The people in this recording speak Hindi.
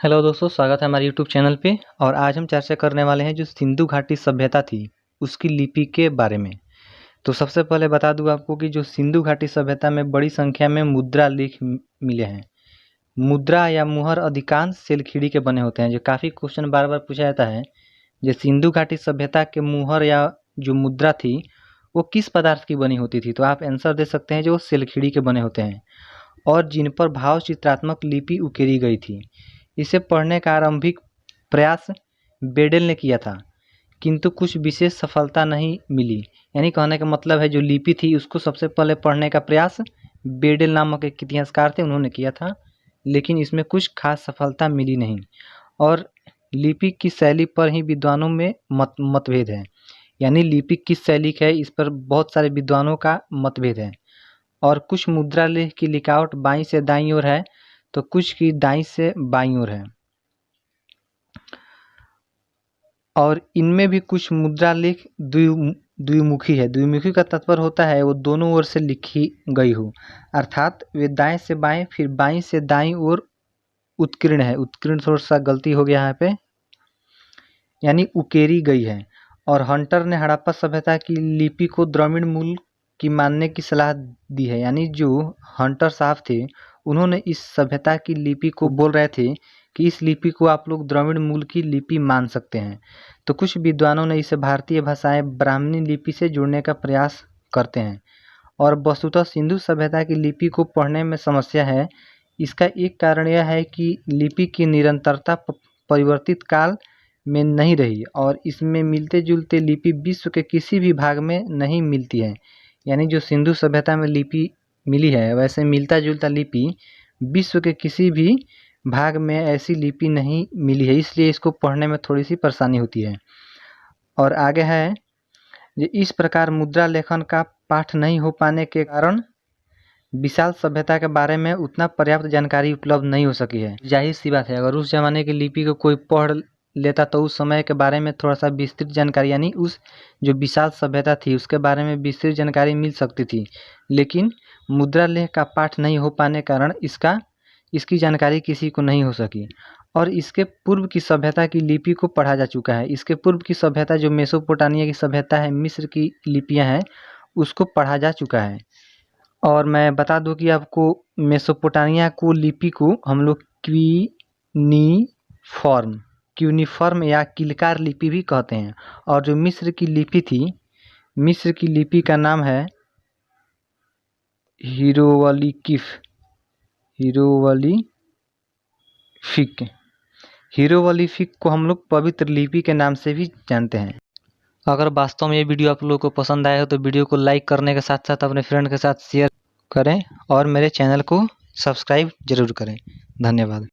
हेलो दोस्तों, स्वागत है हमारे यूट्यूब चैनल पे। और आज हम चर्चा करने वाले हैं जो सिंधु घाटी सभ्यता थी उसकी लिपि के बारे में। तो सबसे पहले बता दूं आपको कि जो सिंधु घाटी सभ्यता में बड़ी संख्या में मुद्रा लेख मिले हैं। मुद्रा या मुहर अधिकांश सेलखिड़ी के बने होते हैं। जो काफ़ी क्वेश्चन बार बार पूछा जाता है, जो सिंधु घाटी सभ्यता के मुहर या जो मुद्रा थी वो किस पदार्थ की बनी होती थी, तो आप आंसर दे सकते हैं जो सेलखिड़ी के बने होते हैं और जिन पर भाव चित्रात्मक लिपि उकेरी गई थी। इसे पढ़ने का आरंभिक प्रयास बेडल ने किया था, किंतु कुछ विशेष सफलता नहीं मिली। यानी कहने का मतलब है जो लिपि थी उसको सबसे पहले पढ़ने का प्रयास बेडल नामक एक इतिहासकार थे, उन्होंने किया था, लेकिन इसमें कुछ खास सफलता मिली नहीं। और लिपि की शैली पर ही विद्वानों में मतभेद है। यानी लिपि किस शैली की है इस पर बहुत सारे विद्वानों का मतभेद है। और कुछ मुद्रा लेख की लिखावट बाईं से दाईं ओर है, तो कुछ की दाईं से बाईं ओर है। और इनमें भी कुछ मुद्रा लेख द्विमुखी है। द्विमुखी का तात्पर्य होता है वो दोनों ओर से लिखी गई हो, अर्थात वे दाएं से बाएं फिर बाईं से दाईं ओर उत्कीर्ण है। उत्कीर्ण थोड़ा सा गलती हो गया यहाँ पे, यानी उकेरी गई है। और हंटर ने हड़प्पा सभ्यता की लिपि को द्रविड़ मूल की मानने की सलाह दी है। यानी जो हंटर साहब थे उन्होंने इस सभ्यता की लिपि को बोल रहे थे कि इस लिपि को आप लोग द्रविड़ मूल की लिपि मान सकते हैं। तो कुछ विद्वानों ने इसे भारतीय भाषाएं ब्राह्मणी लिपि से जोड़ने का प्रयास करते हैं। और वस्तुतः सिंधु सभ्यता की लिपि को पढ़ने में समस्या है। इसका एक कारण यह है कि लिपि की निरंतरता परिवर्तित काल में नहीं रही और इसमें मिलते जुलते लिपि विश्व के किसी भी भाग में नहीं मिलती है। यानी जो सिंधु सभ्यता में लिपि मिली है वैसे मिलता जुलता लिपि विश्व के किसी भी भाग में ऐसी लिपि नहीं मिली है, इसलिए इसको पढ़ने में थोड़ी सी परेशानी होती है। और आगे है इस प्रकार मुद्रा लेखन का पाठ नहीं हो पाने के कारण विशाल सभ्यता के बारे में उतना पर्याप्त जानकारी उपलब्ध नहीं हो सकी है। जाहिर सी बात है, अगर उस जमाने की लिपि को कोई पढ़ लेता तो उस समय के बारे में थोड़ा सा विस्तृत जानकारी, यानी उस जो विशाल सभ्यता थी उसके बारे में विस्तृत जानकारी मिल सकती थी। लेकिन मुद्रा लेख का पाठ नहीं हो पाने कारण इसकी जानकारी किसी को नहीं हो सकी। और इसके पूर्व की सभ्यता की लिपि को पढ़ा जा चुका है। इसके पूर्व की सभ्यता जो मेसोपोटामिया की सभ्यता है, मिस्र की लिपियाँ हैं, उसको पढ़ा जा चुका है। और मैं बता दूं कि आपको मेसोपोटामिया को लिपि को हम लोग क्यूनिफॉर्म या किलकार लिपि भी कहते हैं। और जो मिस्र की लिपि थी, मिस्र की लिपि का नाम है हीरोग्लिफिक को हम लोग पवित्र लिपि के नाम से भी जानते हैं। अगर वास्तव में ये वीडियो आप लोगों को पसंद आया हो तो वीडियो को लाइक करने के साथ साथ अपने फ्रेंड के साथ शेयर करें और मेरे चैनल को सब्सक्राइब जरूर करें। धन्यवाद।